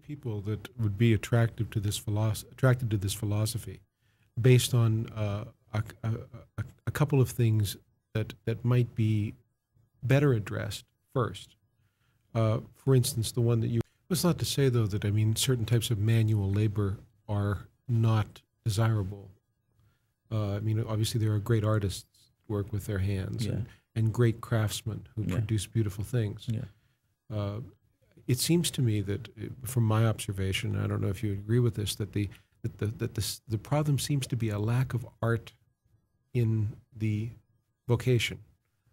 people that would be attracted to this philosophy, based on a couple of things that might be better addressed first. For instance, the one that you. It's not to say though that certain types of manual labor are not desirable. Obviously there are great artists who work with their hands, and great craftsmen who produce beautiful things. Yeah. It seems to me that, from my observation, I don't know if you agree with this, that the problem seems to be a lack of art in the vocation,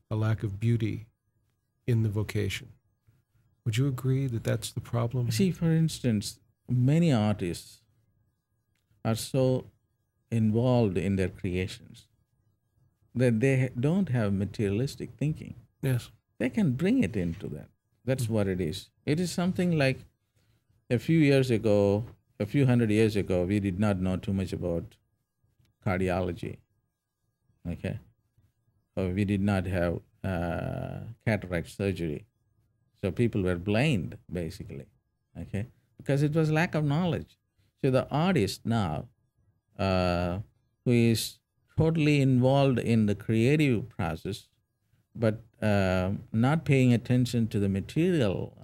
a lack of beauty in the vocation. Would you agree that that's the problem? See, for instance, many artists are so involved in their creations that they don't have materialistic thinking. Yes. They can bring it into that. That's what it is. It is something like a few hundred years ago, we did not know too much about cardiology. Okay? Or we did not have cataract surgery. So people were blind, basically. Okay? Because it was lack of knowledge. So the artist now, who is totally involved in the creative process, but not paying attention to the material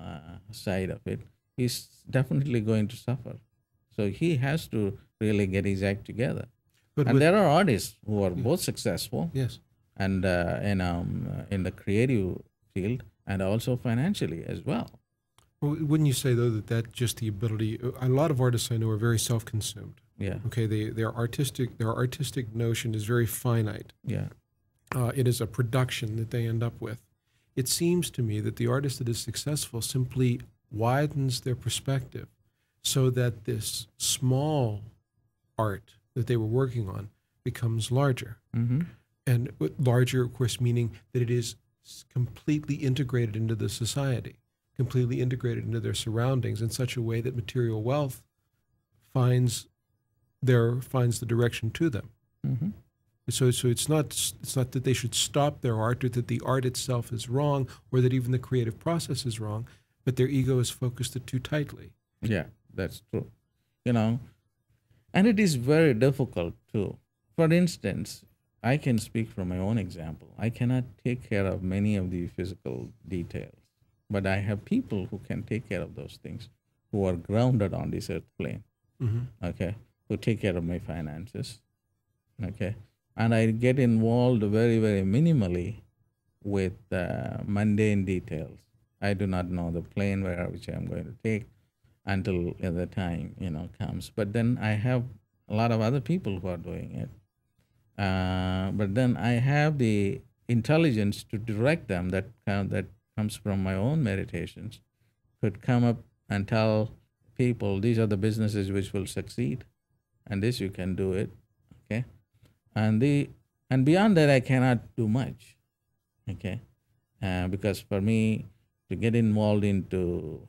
side of it, is definitely going to suffer. So he has to really get his act together. And there are artists who are both successful, yes, and in the creative field, and also financially as well. Well, wouldn't you say though that just the ability? A lot of artists I know are very self-consumed. Yeah. Okay. Their artistic notion is very finite. Yeah. It is a production that they end up with. It seems to me that the artist that is successful simply widens their perspective so that this small art that they were working on becomes larger. Mm-hmm. And larger, of course, meaning that it is completely integrated into the society, completely integrated into their surroundings in such a way that material wealth finds the direction to them. Mm-hmm. So it's not that they should stop their art, or that the art itself is wrong, or that even the creative process is wrong, but their ego is focused too tightly. Yeah, that's true. And it is very difficult too. For instance, I can speak from my own example. I cannot take care of many of the physical details, but I have people who can take care of those things, who are grounded on this earth plane, okay, who take care of my finances, okay. And I get involved very, very minimally with mundane details. I do not know the plane which I am going to take until the time comes. But then I have a lot of other people who are doing it. But then I have the intelligence to direct them that comes from my own meditations, could come up and tell people these are the businesses which will succeed, and this you can do it, okay. And beyond that, I cannot do much, okay, because for me to get involved into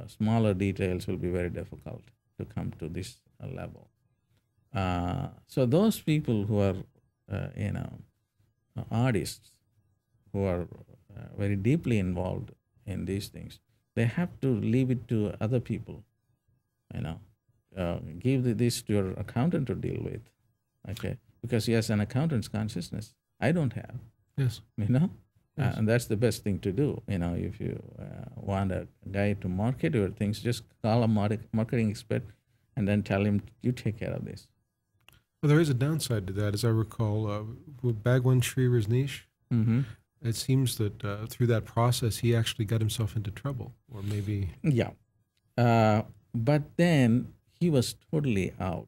smaller details will be very difficult to come to this level. So those people who are, artists, who are very deeply involved in these things, they have to leave it to other people, give this to your accountant to deal with, okay. Because he has an accountant's consciousness. I don't have. Yes. Yes. Yes. And that's the best thing to do. If you want a guy to market your things, just call a marketing expert and then tell him, you take care of this. Well, there is a downside to that, as I recall. Bhagwan Sri Rajneesh, it seems that through that process, he actually got himself into trouble, or maybe... Yeah. But then he was totally out.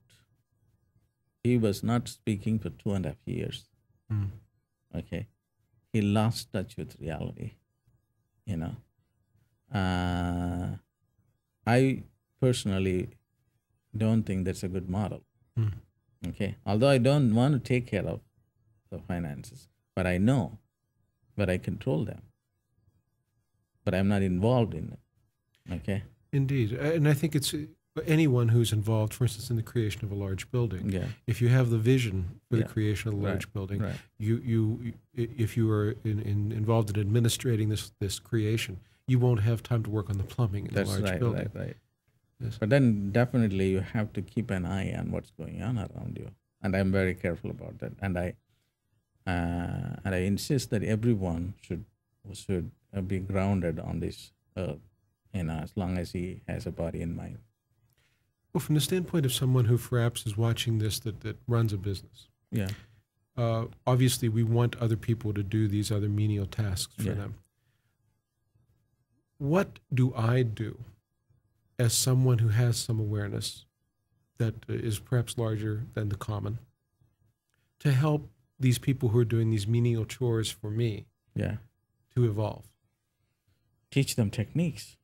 He was not speaking for 2.5 years. Okay. He lost touch with reality. I personally don't think that's a good model. Okay. Although I don't want to take care of the finances, but I know, but I control them. But I'm not involved in it. Okay. Indeed. And I think it's anyone who's involved, for instance, in the creation of a large building. Yeah. If you have the vision for the creation of a large building, if you are involved in administrating this creation, you won't have time to work on the plumbing in the large building. Right. Yes. But then definitely you have to keep an eye on what's going on around you, and I'm very careful about that. And I insist that everyone should be grounded on this earth, as long as he has a body and mind. Well, from the standpoint of someone who perhaps is watching this that runs a business, Yeah, obviously we want other people to do these other menial tasks for Yeah. them. What do I do as someone who has some awareness that is perhaps larger than the common to help these people who are doing these menial chores for me yeah. to evolve? Teach them techniques.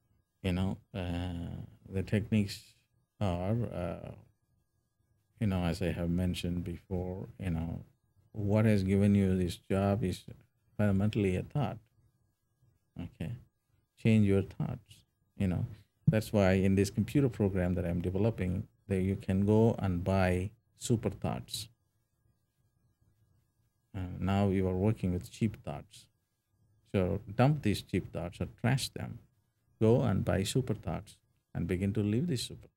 The techniques are, as I have mentioned before, what has given you this job is fundamentally a thought. Okay, change your thoughts. That's why in this computer program that I'm developing, there you can go and buy super thoughts. Now you are working with cheap thoughts. So dump these cheap thoughts or trash them. Go and buy super thoughts and begin to live these super